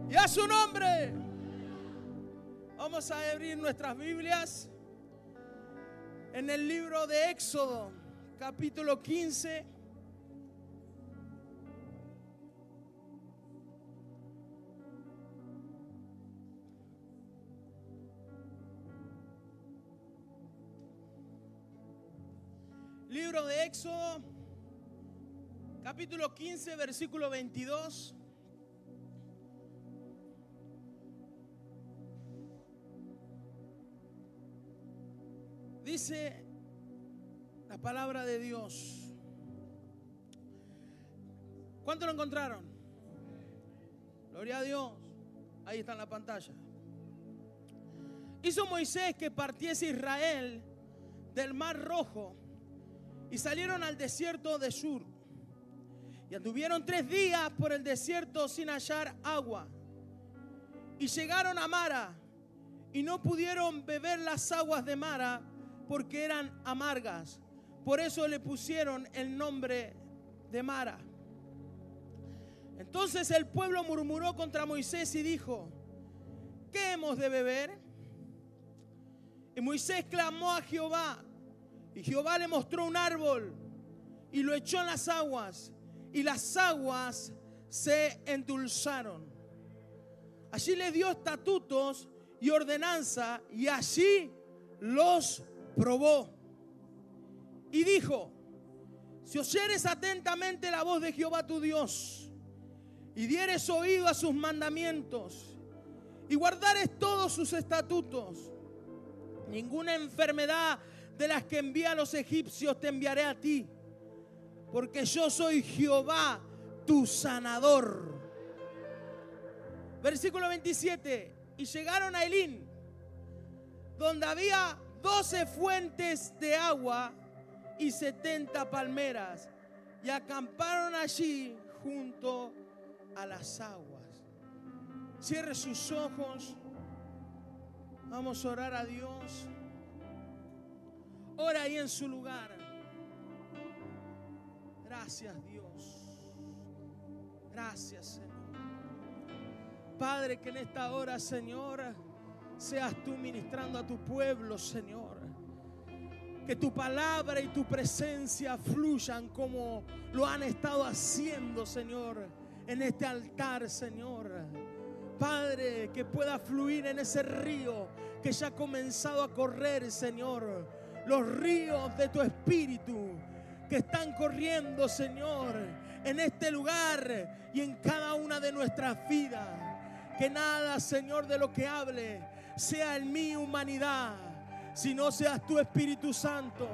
Y a su nombre. Vamos a abrir nuestras Biblias en el libro de Éxodo, capítulo 15. Libro de Éxodo, capítulo 15, versículo 22. Dice la palabra de Dios. ¿Cuánto lo encontraron? Gloria a Dios. Ahí está en la pantalla. Hizo Moisés que partiese Israel del Mar Rojo y salieron al desierto de Shur. Y anduvieron 3 días por el desierto sin hallar agua. Y llegaron a Mara y no pudieron beber las aguas de Mara porque eran amargas. Por eso le pusieron el nombre de Mara. Entonces el pueblo murmuró contra Moisés y dijo: ¿qué hemos de beber? Y Moisés clamó a Jehová. Y Jehová le mostró un árbol y lo echó en las aguas, y las aguas se endulzaron. Allí le dio estatutos y ordenanza, y allí los probó. Y dijo: si oyeres atentamente la voz de Jehová tu Dios, y dieres oído a sus mandamientos, y guardares todos sus estatutos, ninguna enfermedad de las que envía a los egipcios te enviaré a ti, porque yo soy Jehová tu sanador. Versículo 27. Y llegaron a Elín, donde había 12 fuentes de agua y 70 palmeras, y acamparon allí junto a las aguas. Cierre sus ojos. Vamos a orar a Dios. Ora ahí en su lugar. Gracias, Dios. Gracias, Señor. Padre, que en esta hora, Señor, seas tú ministrando a tu pueblo, Señor. Que tu palabra y tu presencia fluyan como lo han estado haciendo, Señor, en este altar, Señor. Padre, que pueda fluir en ese río que ya ha comenzado a correr, Señor. Los ríos de tu espíritu que están corriendo, Señor, en este lugar y en cada una de nuestras vidas. Que nada, Señor, de lo que hable sea en mi humanidad, sino seas tu Espíritu Santo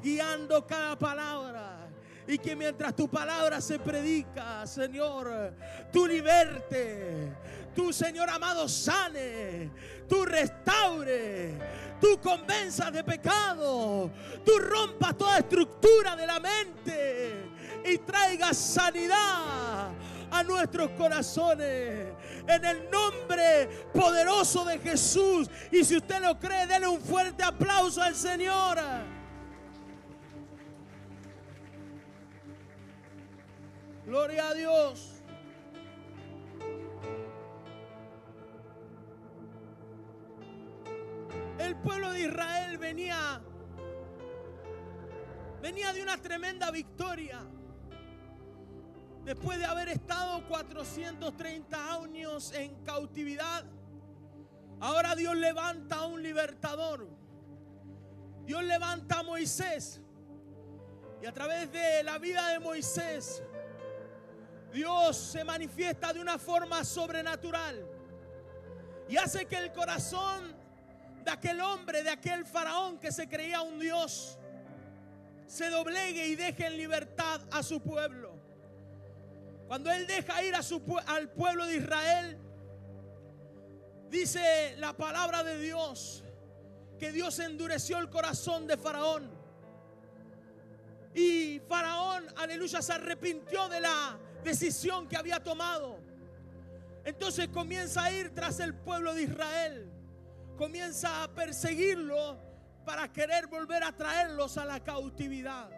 guiando cada palabra. Y que mientras tu palabra se predica, Señor, tú liberte, tú, Señor amado, sane, tú restaure, tú convenzas de pecado, tú rompas toda estructura de la mente y traigas sanidad a nuestros corazones, en el nombre poderoso de Jesús. Y si usted lo cree, denle un fuerte aplauso al Señor. Gloria a Dios. El pueblo de Israel venía de una tremenda victoria. Después de haber estado 430 años en cautividad, ahora Dios levanta a un libertador. Dios levanta a Moisés. Y a través de la vida de Moisés, Dios se manifiesta de una forma sobrenatural y hace que el corazón de aquel hombre, de aquel faraón que se creía un Dios, se doblegue y deje en libertad a su pueblo. Cuando él deja ir al pueblo de Israel, dice la palabra de Dios que Dios endureció el corazón de Faraón. Y Faraón, aleluya, se arrepintió de la decisión que había tomado. Entonces comienza a ir tras el pueblo de Israel, comienza a perseguirlo para querer volver a traerlos a la cautividad.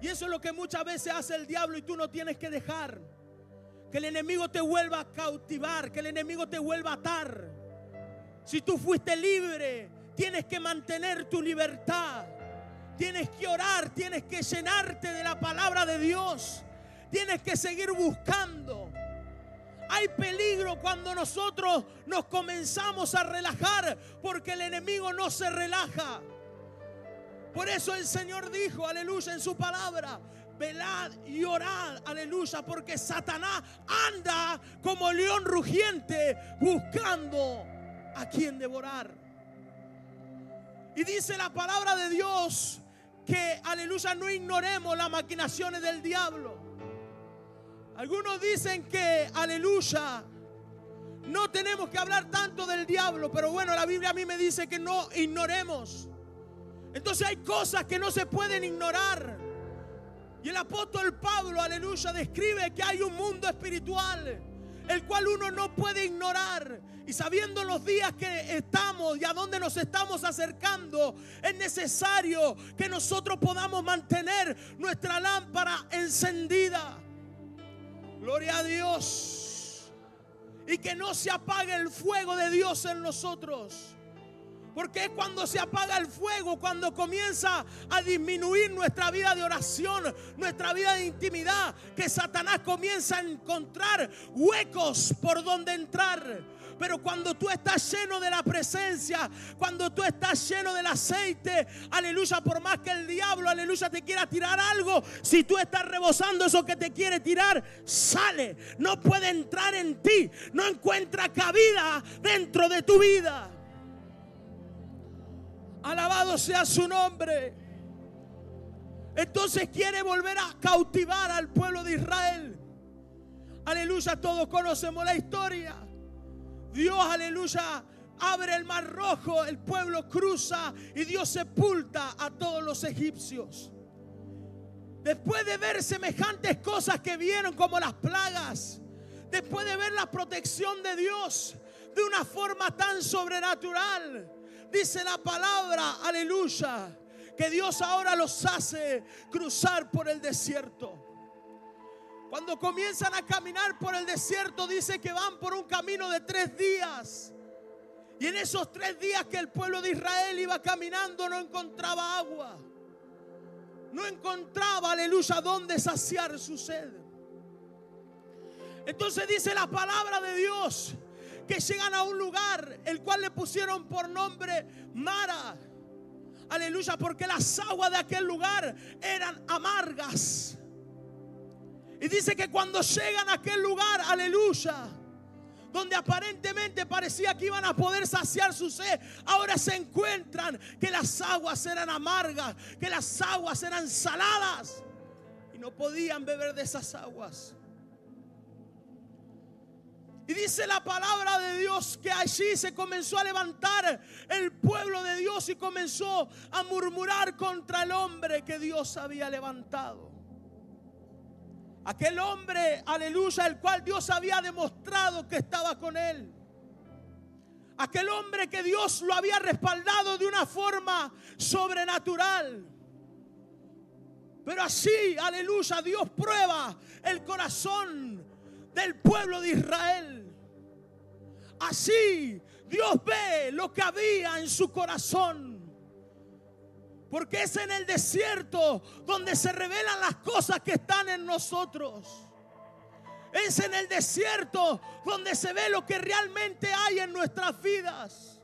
Y eso es lo que muchas veces hace el diablo, y tú no tienes que dejar Que el enemigo te vuelva a cautivar, que el enemigo te vuelva a atar. Si tú fuiste libre, tienes que mantener tu libertad. Tienes que orar, tienes que llenarte de la palabra de Dios. Tienes que seguir buscando. Hay peligro cuando nosotros nos comenzamos a relajar, porque el enemigo no se relaja. Por eso el Señor dijo, aleluya, en su palabra: velad y orad, aleluya, porque Satanás anda como león rugiente buscando a quien devorar. Y dice la palabra de Dios que, aleluya, no ignoremos las maquinaciones del diablo. Algunos dicen que, aleluya, no tenemos que hablar tanto del diablo, pero bueno, la Biblia a mí me dice que no ignoremos. Entonces hay cosas que no se pueden ignorar. Y el apóstol Pablo, aleluya, describe que hay un mundo espiritual, el cual uno no puede ignorar. Y sabiendo los días que estamos y a dónde nos estamos acercando, es necesario que nosotros podamos mantener nuestra lámpara encendida. Gloria a Dios. Y que no se apague el fuego de Dios en nosotros. Porque es cuando se apaga el fuego, cuando comienza a disminuir nuestra vida de oración, nuestra vida de intimidad, que Satanás comienza a encontrar huecos por donde entrar. Pero cuando tú estás lleno de la presencia, cuando tú estás lleno del aceite, aleluya, por más que el diablo, aleluya, te quiera tirar algo, si tú estás rebosando eso que te quiere tirar, sale. No puede entrar en ti, no encuentra cabida dentro de tu vida. Alabado sea su nombre. Entonces quiere volver a cautivar al pueblo de Israel. Aleluya, todos conocemos la historia. Dios, aleluya, abre el mar rojo, el pueblo cruza y Dios sepulta a todos los egipcios. Después de ver semejantes cosas que vieron como las plagas, después de ver la protección de Dios de una forma tan sobrenatural, dice la palabra, aleluya, que Dios ahora los hace cruzar por el desierto. Cuando comienzan a caminar por el desierto, dice que van por un camino de 3 días. Y en esos 3 días que el pueblo de Israel iba caminando, no encontraba agua. No encontraba, aleluya, dónde saciar su sed. Entonces dice la palabra de Dios que llegan a un lugar el cual le pusieron por nombre Mara. Aleluya, porque las aguas de aquel lugar eran amargas. Y dice que cuando llegan a aquel lugar, aleluya, donde aparentemente parecía que iban a poder saciar su sed, ahora se encuentran que las aguas eran amargas, que las aguas eran saladas y no podían beber de esas aguas. Y dice la palabra de Dios que allí se comenzó a levantar el pueblo de Dios y comenzó a murmurar contra el hombre que Dios había levantado. Aquel hombre, aleluya, el cual Dios había demostrado que estaba con él. Aquel hombre que Dios lo había respaldado de una forma sobrenatural. Pero así, aleluya, Dios prueba el corazón del pueblo de Israel. Así Dios ve lo que había en su corazón. Porque es en el desierto donde se revelan las cosas que están en nosotros. Es en el desierto donde se ve lo que realmente hay en nuestras vidas.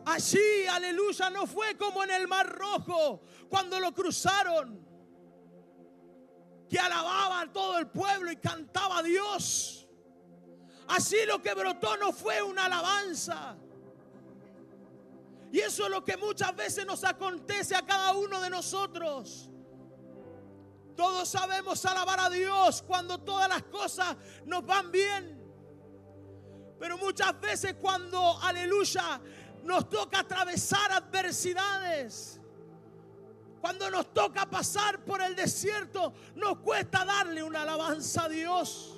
Allí, aleluya, no fue como en el Mar Rojo cuando lo cruzaron, que alababa a todo el pueblo y cantaba a Dios. Así lo que brotó no fue una alabanza. Y eso es lo que muchas veces nos acontece a cada uno de nosotros. Todos sabemos alabar a Dios cuando todas las cosas nos van bien. Pero muchas veces cuando, aleluya, nos toca atravesar adversidades, cuando nos toca pasar por el desierto, nos cuesta darle una alabanza a Dios.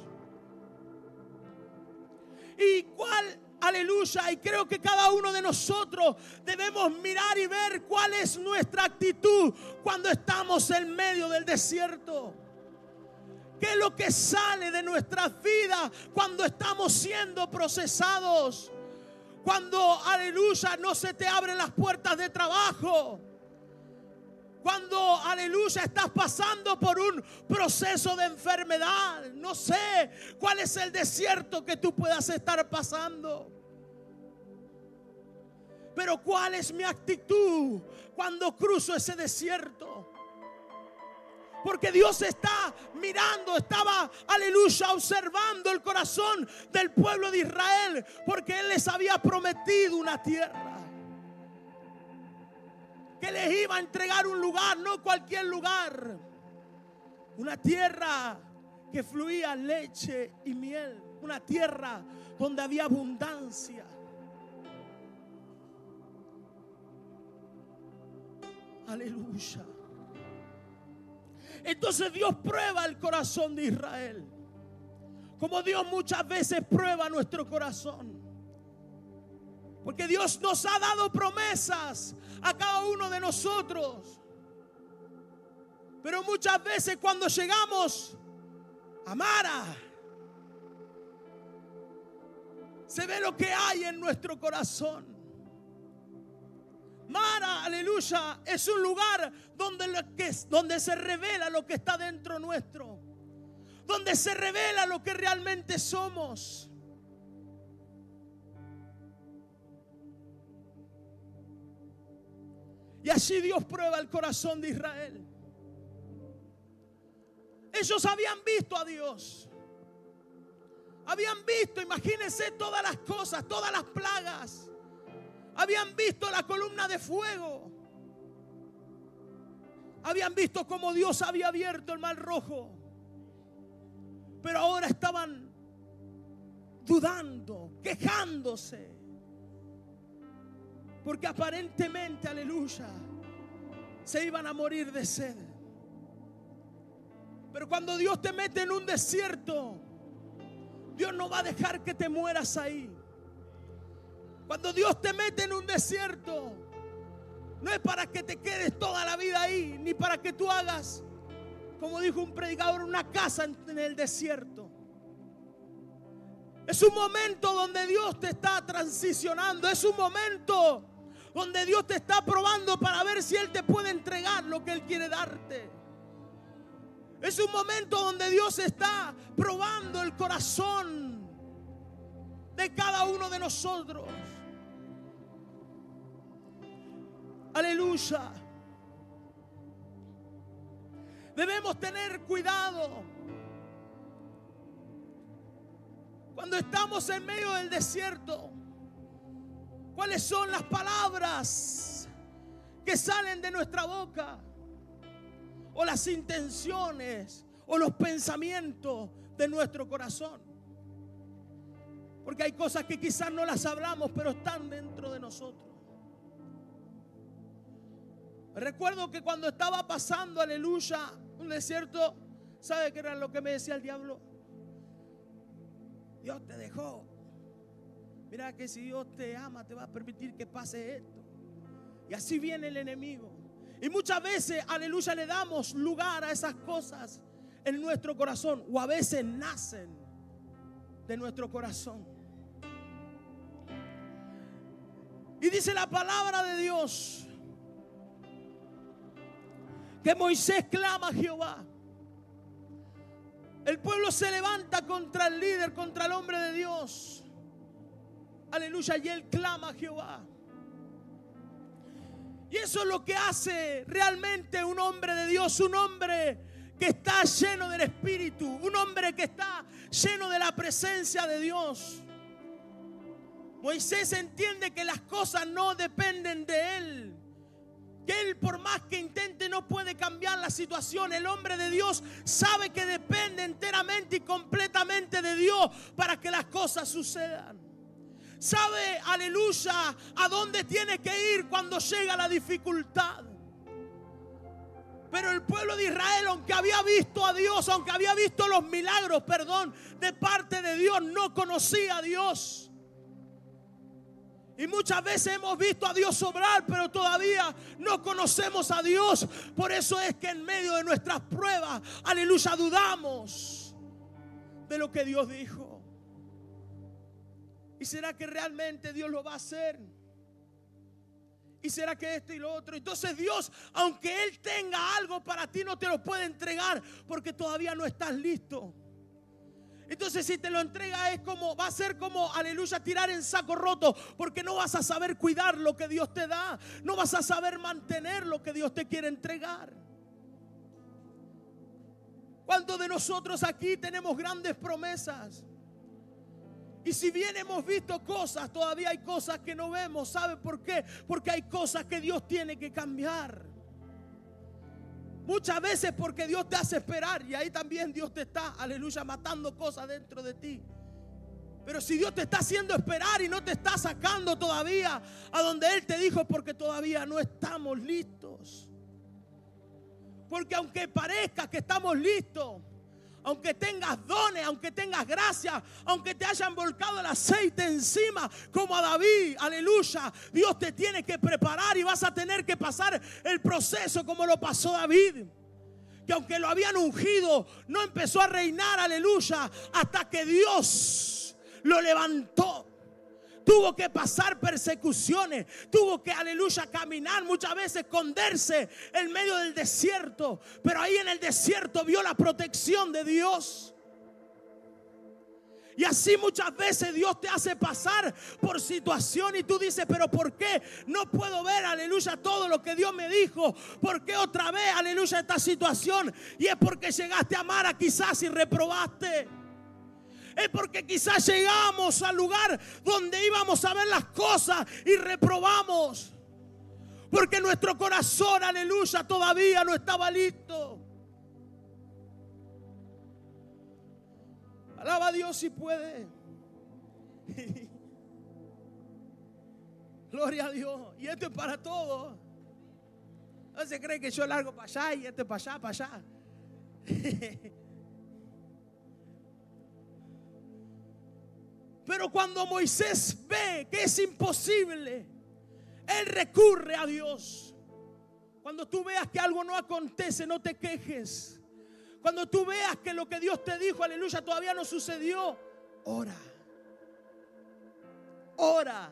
¿Y cuál? Aleluya, y creo que cada uno de nosotros debemos mirar y ver cuál es nuestra actitud cuando estamos en medio del desierto. ¿Qué es lo que sale de nuestras vidas cuando estamos siendo procesados? Cuando, aleluya, no se te abren las puertas de trabajo. Cuando, aleluya, estás pasando por un proceso de enfermedad. No sé cuál es el desierto que tú puedas estar pasando. Pero ¿cuál es mi actitud cuando cruzo ese desierto? Porque Dios está mirando, estaba, aleluya, observando el corazón del pueblo de Israel. Porque Él les había prometido una tierra. Que les iba a entregar un lugar, no cualquier lugar. Una tierra que fluía leche y miel. Una tierra donde había abundancia. Aleluya. Entonces Dios prueba el corazón de Israel. Como Dios muchas veces prueba nuestro corazón. Porque Dios nos ha dado promesas a cada uno de nosotros. Pero muchas veces cuando llegamos a Mara, se ve lo que hay en nuestro corazón. Mara, aleluya, es un lugar donde se revela lo que está dentro nuestro. Donde se revela lo que realmente somos. Y así Dios prueba el corazón de Israel. Ellos habían visto a Dios. Habían visto, imagínense todas las cosas, todas las plagas. Habían visto la columna de fuego. Habían visto cómo Dios había abierto el mar rojo. Pero ahora estaban dudando, quejándose. Porque aparentemente, aleluya, se iban a morir de sed. Pero cuando Dios te mete en un desierto, Dios no va a dejar que te mueras ahí. Cuando Dios te mete en un desierto, no es para que te quedes toda la vida ahí, ni para que tú hagas, como dijo un predicador, una casa en el desierto. Es un momento donde Dios te está transicionando. Es un momento donde Dios te está probando para ver si Él te puede entregar lo que Él quiere darte. Es un momento donde Dios está probando el corazón de cada uno de nosotros. Aleluya. Debemos tener cuidado cuando estamos en medio del desierto. ¿Cuáles son las palabras que salen de nuestra boca? O las intenciones o los pensamientos de nuestro corazón. Porque hay cosas que quizás no las hablamos, pero están dentro de nosotros. Recuerdo que cuando estaba pasando, aleluya, un desierto, ¿sabe qué era lo que me decía el diablo? Dios te dejó. Mira que si Dios te ama, te va a permitir que pase esto. Y así viene el enemigo. Y muchas veces, aleluya, le damos lugar a esas cosas en nuestro corazón. O a veces nacen de nuestro corazón. Y dice la palabra de Dios que Moisés clama a Jehová. El pueblo se levanta contra el líder, contra el hombre de Dios. Aleluya, y él clama a Jehová. Y eso es lo que hace realmente un hombre de Dios, un hombre que está lleno del Espíritu, un hombre que está lleno de la presencia de Dios. Moisés entiende que las cosas no dependen de él, que él por más que intente no puede cambiar la situación. El hombre de Dios sabe que depende enteramente y completamente de Dios para que las cosas sucedan. Sabe, aleluya, a dónde tiene que ir cuando llega la dificultad. Pero el pueblo de Israel, aunque había visto a Dios, aunque había visto los milagros, de parte de Dios, no conocía a Dios. Y muchas veces hemos visto a Dios obrar, pero todavía no conocemos a Dios. Por eso es que en medio de nuestras pruebas, aleluya, dudamos de lo que Dios dijo. ¿Y será que realmente Dios lo va a hacer? ¿Y será que esto y lo otro? Entonces Dios, aunque Él tenga algo para ti, no te lo puede entregar porque todavía no estás listo. Entonces si te lo entrega va a ser como, aleluya, tirar en saco roto, porque no vas a saber cuidar lo que Dios te da, no vas a saber mantener lo que Dios te quiere entregar. ¿Cuántos de nosotros aquí tenemos grandes promesas? Y si bien hemos visto cosas, todavía hay cosas que no vemos. ¿Sabe por qué? Porque hay cosas que Dios tiene que cambiar. Muchas veces porque Dios te hace esperar, y ahí también Dios te está, aleluya, matando cosas dentro de ti. Pero si Dios te está haciendo esperar y no te está sacando todavía a donde Él te dijo, porque todavía no estamos listos. Porque aunque parezca que estamos listos, aunque tengas dones, aunque tengas gracia, aunque te hayan volcado el aceite encima como a David, aleluya, Dios te tiene que preparar y vas a tener que pasar el proceso como lo pasó David. Que aunque lo habían ungido, no empezó a reinar, aleluya, hasta que Dios lo levantó. Tuvo que pasar persecuciones, tuvo que, aleluya, caminar, muchas veces esconderse en medio del desierto. Pero ahí en el desierto vio la protección de Dios. Y así muchas veces Dios te hace pasar por situación y tú dices, pero ¿por qué no puedo ver, aleluya, todo lo que Dios me dijo? ¿Por qué otra vez, aleluya, esta situación? Y es porque llegaste a amar quizás y reprobaste. Es porque quizás llegamos al lugar donde íbamos a ver las cosas y reprobamos. Porque nuestro corazón, aleluya, todavía no estaba listo. Alaba a Dios si puede. Gloria a Dios. Y esto es para todos. No se cree que yo largo para allá y esto es para allá, para allá. Pero cuando Moisés ve que es imposible, él recurre a Dios. Cuando tú veas que algo no acontece, no te quejes. Cuando tú veas que lo que Dios te dijo, aleluya, todavía no sucedió, ora. Ora.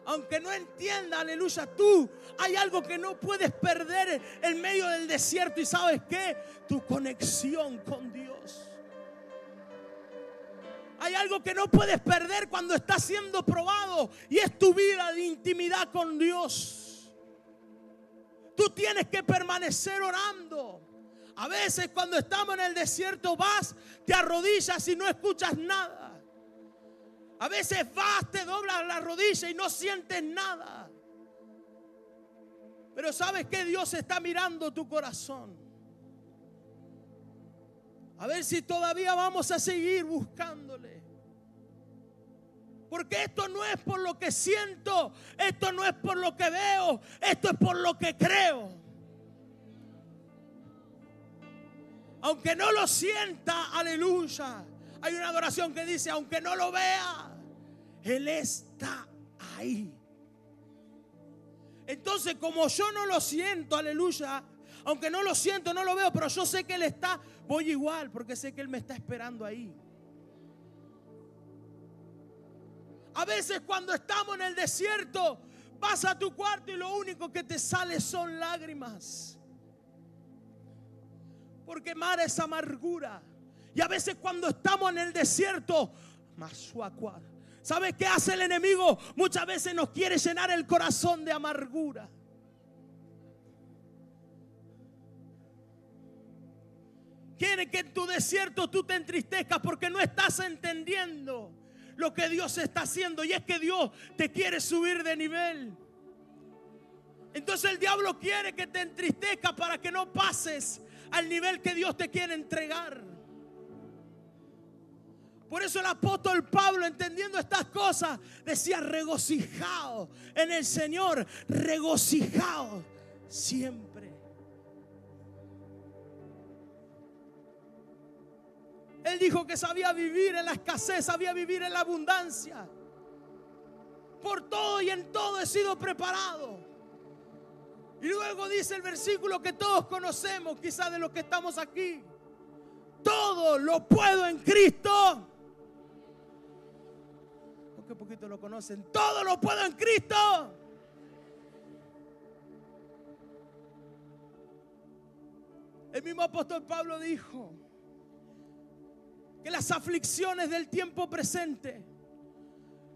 Aunque no entienda, aleluya, tú hay algo que no puedes perder en medio del desierto. ¿Y sabes qué? Tu conexión con Dios. Hay algo que no puedes perder cuando estás siendo probado, y es tu vida de intimidad con Dios. Tú tienes que permanecer orando. A veces cuando estamos en el desierto vas, te arrodillas y no escuchas nada. A veces vas, te doblas la rodilla y no sientes nada. Pero ¿sabes qué? Dios está mirando tu corazón. A ver si todavía vamos a seguir buscándole. Porque esto no es por lo que siento, esto no es por lo que veo, esto es por lo que creo. Aunque no lo sienta, aleluya. Hay una adoración que dice, aunque no lo vea, Él está ahí. Entonces, como yo no lo siento, aleluya, aunque no lo siento, no lo veo, pero yo sé que Él está, voy igual, porque sé que Él me está esperando ahí. A veces cuando estamos en el desierto, vas a tu cuarto y lo único que te sale son lágrimas. Porque mar es amargura. Y a veces cuando estamos en el desierto, ¿sabes qué hace el enemigo? Muchas veces nos quiere llenar el corazón de amargura. Quiere que en tu desierto tú te entristezcas porque no estás entendiendo lo que Dios está haciendo. Y es que Dios te quiere subir de nivel. Entonces el diablo quiere que te entristezcas para que no pases al nivel que Dios te quiere entregar. Por eso el apóstol Pablo, entendiendo estas cosas, decía: regocijaos en el Señor, regocijaos siempre. Él dijo que sabía vivir en la escasez, sabía vivir en la abundancia. Por todo y en todo he sido preparado. Y luego dice el versículo que todos conocemos, quizás de los que estamos aquí. Todo lo puedo en Cristo. Porque poquito lo conocen. Todo lo puedo en Cristo. El mismo apóstol Pablo dijo que las aflicciones del tiempo presente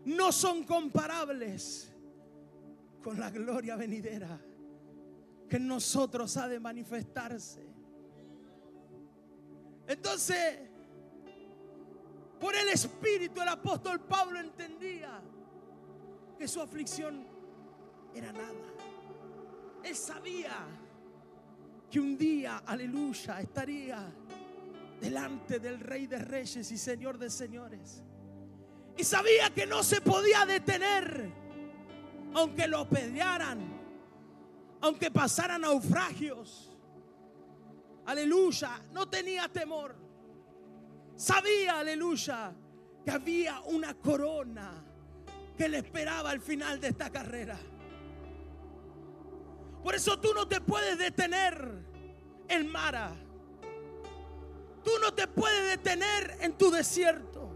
no son comparables con la gloria venidera que en nosotros ha de manifestarse. Entonces, por el Espíritu, el apóstol Pablo entendía que su aflicción era nada. Él sabía que un día, aleluya, estaría delante del Rey de Reyes y Señor de Señores. Y sabía que no se podía detener, aunque lo apedrearan, aunque pasaran naufragios. Aleluya, no tenía temor. Sabía, aleluya, que había una corona que le esperaba al final de esta carrera. Por eso tú no te puedes detener en Mara. Tú no te puedes detener en tu desierto.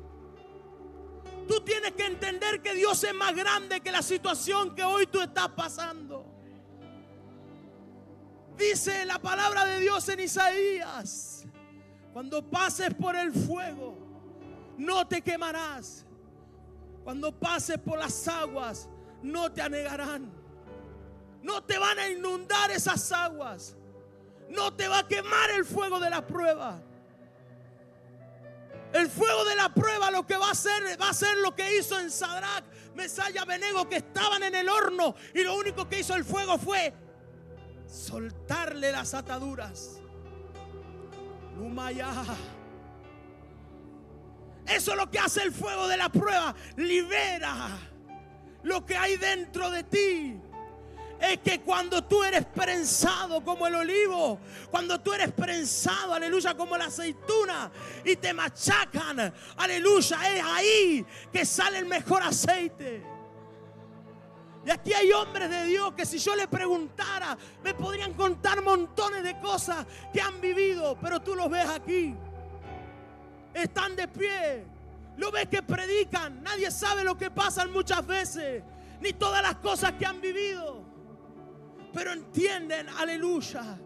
Tú tienes que entender que Dios es más grande que la situación que hoy tú estás pasando. Dice la palabra de Dios en Isaías: cuando pases por el fuego, no te quemarás. Cuando pases por las aguas, no te anegarán. No te van a inundar esas aguas. No te va a quemar el fuego de la prueba. El fuego de la prueba lo que va a hacer lo que hizo en Sadrach, Mesach y Abednego, que estaban en el horno, y lo único que hizo el fuego fue soltarle las ataduras. Lumaya. Eso es lo que hace el fuego de la prueba. Libera lo que hay dentro de ti. Es que cuando tú eres prensado como el olivo, cuando tú eres prensado, aleluya, como la aceituna, y te machacan, aleluya, es ahí que sale el mejor aceite. Y aquí hay hombres de Dios que si yo le preguntara, me podrían contar montones de cosas que han vivido, pero tú los ves aquí. Están de pie, lo ves que predican, nadie sabe lo que pasan muchas veces, ni todas las cosas que han vivido. Pero entienden, aleluya,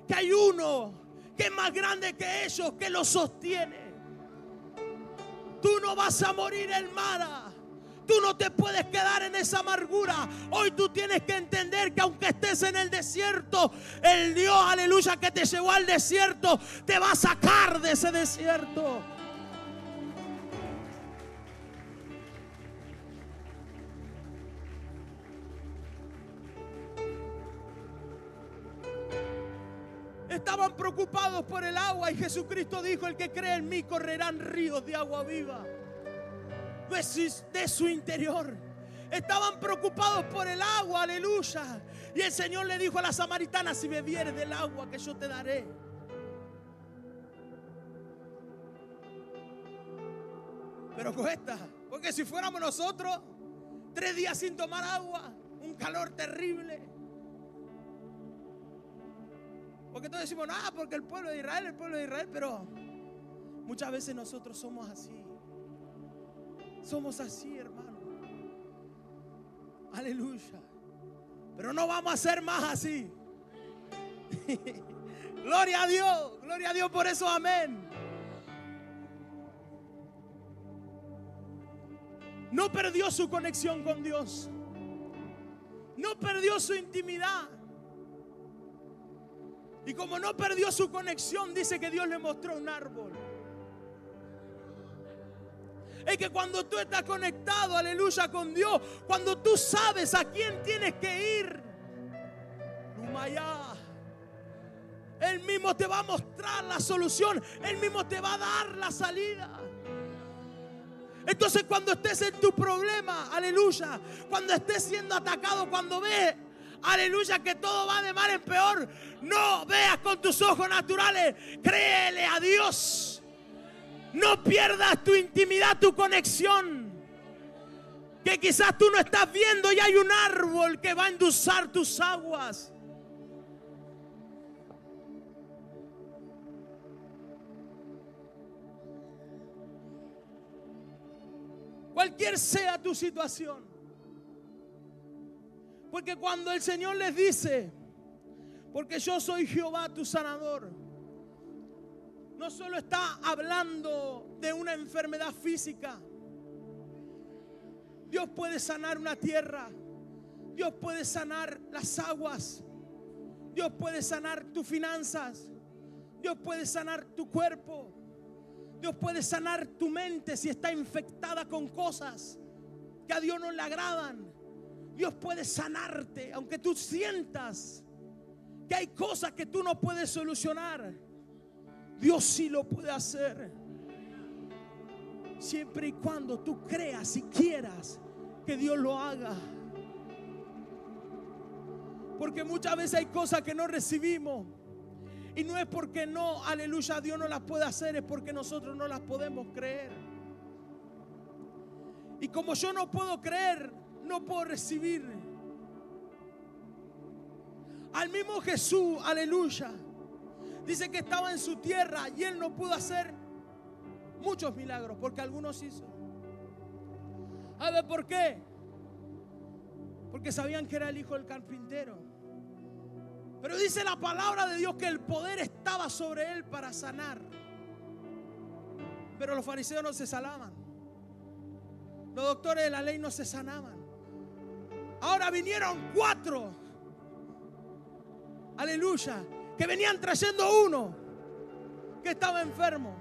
que hay uno que es más grande que ellos, que los sostiene. Tú no vas a morir en Mara. Tú no te puedes quedar en esa amargura. Hoy tú tienes que entender que aunque estés en el desierto, el Dios, aleluya, que te llevó al desierto, te va a sacar de ese desierto. Estaban preocupados por el agua y Jesucristo dijo: el que cree en mí correrán ríos de agua viva de su interior. Estaban preocupados por el agua, aleluya. Y el Señor le dijo a la samaritana: si bebieres del agua que yo te daré. Pero cuesta, porque si fuéramos nosotros 3 días sin tomar agua, un calor terrible. Porque todos decimos: nada, porque el pueblo de Israel, pero muchas veces nosotros somos así. Somos así, hermano. Aleluya. Pero no vamos a ser más así. Gloria a Dios por eso, amén. No perdió su conexión con Dios. No perdió su intimidad. Y como no perdió su conexión, dice que Dios le mostró un árbol. Es que cuando tú estás conectado, aleluya, con Dios, cuando tú sabes a quién tienes que ir, Él mismo te va a mostrar la solución. Él mismo te va a dar la salida. Entonces cuando estés en tu problema, aleluya, cuando estés siendo atacado, cuando ves, aleluya, que todo va de mal en peor, no veas con tus ojos naturales, créele a Dios. No pierdas tu intimidad, tu conexión. que quizás tú no estás viendo y hay un árbol que va a endulzar tus aguas. Cualquier sea tu situación. Porque cuando el Señor les dice, porque yo soy Jehová tu sanador, no solo está hablando de una enfermedad física. Dios puede sanar una tierra. Dios puede sanar las aguas. Dios puede sanar tus finanzas. Dios puede sanar tu cuerpo. Dios puede sanar tu mente si está infectada con cosas que a Dios no le agradan. Dios puede sanarte aunque tú sientas que hay cosas que tú no puedes solucionar. Dios sí lo puede hacer. Siempre y cuando tú creas y quieras que Dios lo haga. Porque muchas veces hay cosas que no recibimos. Y no es porque no, aleluya, Dios no las puede hacer, es porque nosotros no las podemos creer. Y como yo no puedo creer, no puedo recibir. Al mismo Jesús, aleluya, dice que estaba en su tierra y Él no pudo hacer muchos milagros, porque algunos hizo. A ver, ¿por qué? Porque sabían que era el hijo del carpintero. Pero dice la palabra de Dios que el poder estaba sobre él para sanar. Pero los fariseos no se sanaban. Los doctores de la ley no se sanaban. Ahora vinieron 4. Aleluya. Que venían trayendo uno que estaba enfermo.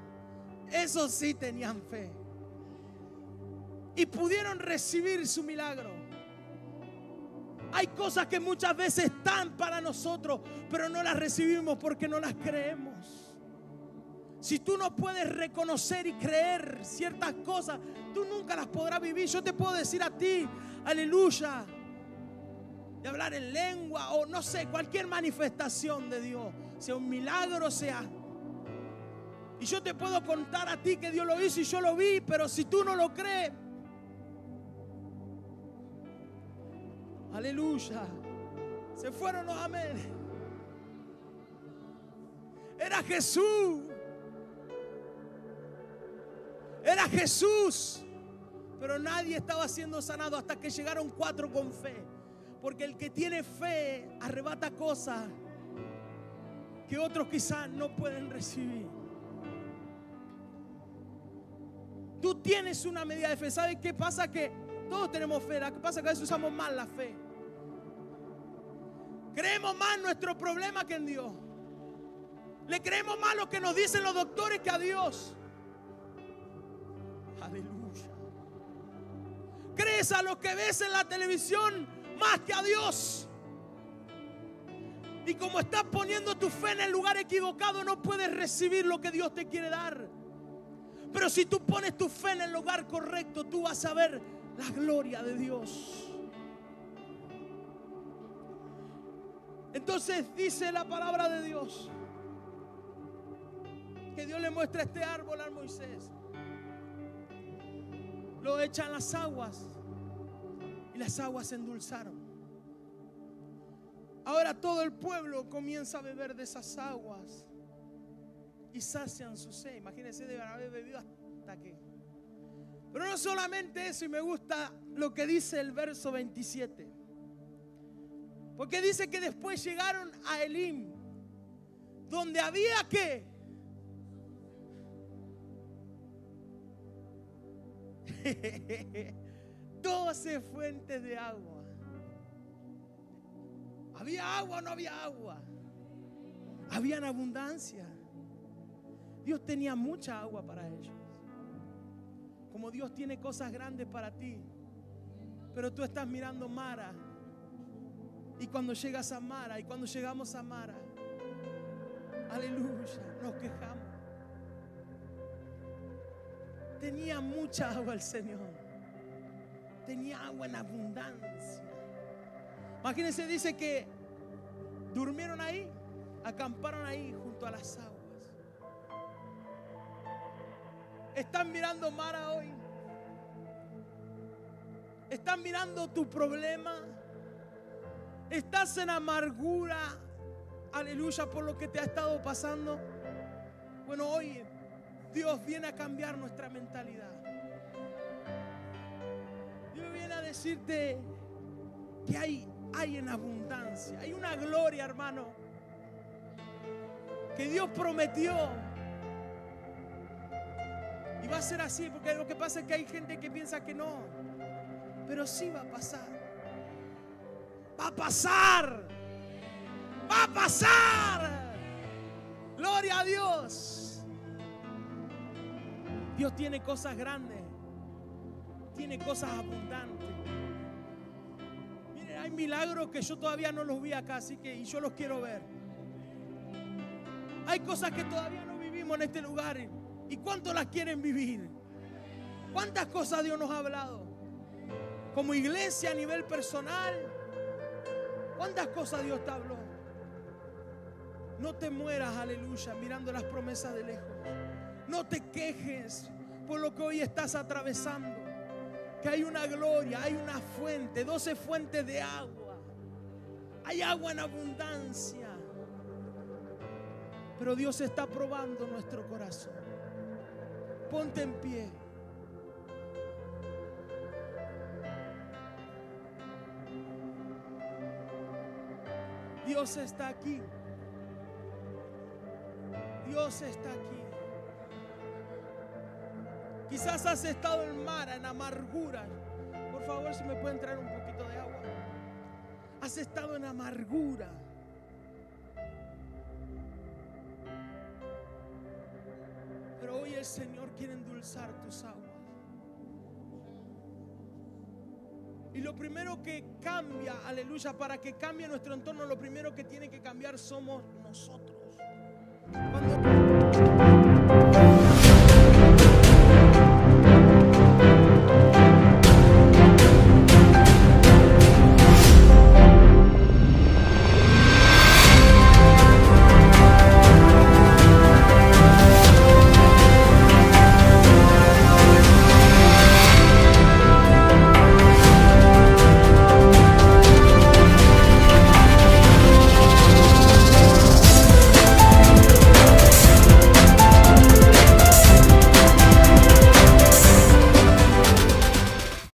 Esos sí tenían fe. Y pudieron recibir su milagro. Hay cosas que muchas veces están para nosotros, pero no las recibimos porque no las creemos. Si tú no puedes reconocer y creer ciertas cosas, tú nunca las podrás vivir. Yo te puedo decir a ti, aleluya, de hablar en lengua o no sé, cualquier manifestación de Dios, sea un milagro, sea. Y yo te puedo contar a ti que Dios lo hizo y yo lo vi, pero si tú no lo crees, aleluya, se fueron los amén. Era Jesús. Era Jesús. Pero nadie estaba siendo sanado hasta que llegaron 4 con fe. Porque el que tiene fe arrebata cosas que otros quizás no pueden recibir. Tú tienes una medida de fe. ¿Sabes qué pasa? Que todos tenemos fe. Lo que pasa es que a veces usamos mal la fe. Creemos más en nuestro problema que en Dios. Le creemos más lo que nos dicen los doctores que a Dios. Aleluya. Crees a lo que ves en la televisión más que a Dios. Y como estás poniendo tu fe en el lugar equivocado, no puedes recibir lo que Dios te quiere dar. Pero si tú pones tu fe en el lugar correcto, tú vas a ver la gloria de Dios. Entonces dice la palabra de Dios que Dios le muestra este árbol a Moisés. Lo echa en las aguas y las aguas se endulzaron. Ahora todo el pueblo comienza a beber de esas aguas y sacian su sed. Imagínense, deben haber bebido hasta que. Pero no solamente eso, y me gusta lo que dice el verso 27. Porque dice que después llegaron a Elim, donde había ¿qué? 12 fuentes de agua. ¿Había agua o no había agua? Había en abundancia. Dios tenía mucha agua para ellos. Como Dios tiene cosas grandes para ti. Pero tú estás mirando Mara. Y cuando llegas a Mara, y cuando llegamos a Mara, aleluya, nos quejamos. Tenía mucha agua el Señor. Tenía agua en abundancia. Imagínense, dice que durmieron ahí, acamparon ahí junto a las aguas. Están mirando Mara hoy. ¿Estás mirando tu problema? ¿Estás en amargura? Aleluya, por lo que te ha estado pasando. Bueno, hoy Dios viene a cambiar nuestra mentalidad. Dios viene a decirte que hay en abundancia. Hay una gloria, hermano, que Dios prometió. Y va a ser así, porque lo que pasa es que hay gente que piensa que no. Pero sí va a pasar. Va a pasar. Va a pasar. Gloria a Dios. Dios tiene cosas grandes. Tiene cosas abundantes. Miren, hay milagros que yo todavía no los vi acá, así que y yo los quiero ver. Hay cosas que todavía no vivimos en este lugar. ¿Y cuántos las quieren vivir? ¿Cuántas cosas Dios nos ha hablado? Como iglesia a nivel personal. ¿Cuántas cosas Dios te habló? No te mueras, aleluya, mirando las promesas de lejos. No te quejes por lo que hoy estás atravesando. Que hay una gloria, hay una fuente, 12 fuentes de agua. Hay agua en abundancia. Pero Dios está probando nuestro corazón. Ponte en pie. Dios está aquí. Dios está aquí. Quizás has estado en mar, en amargura. Por favor, si me pueden traer un poquito de agua. Has estado en amargura. Pero hoy el Señor quiere endulzar tus aguas. Y lo primero que cambia, aleluya, para que cambie nuestro entorno, lo primero que tiene que cambiar somos nosotros. Cuando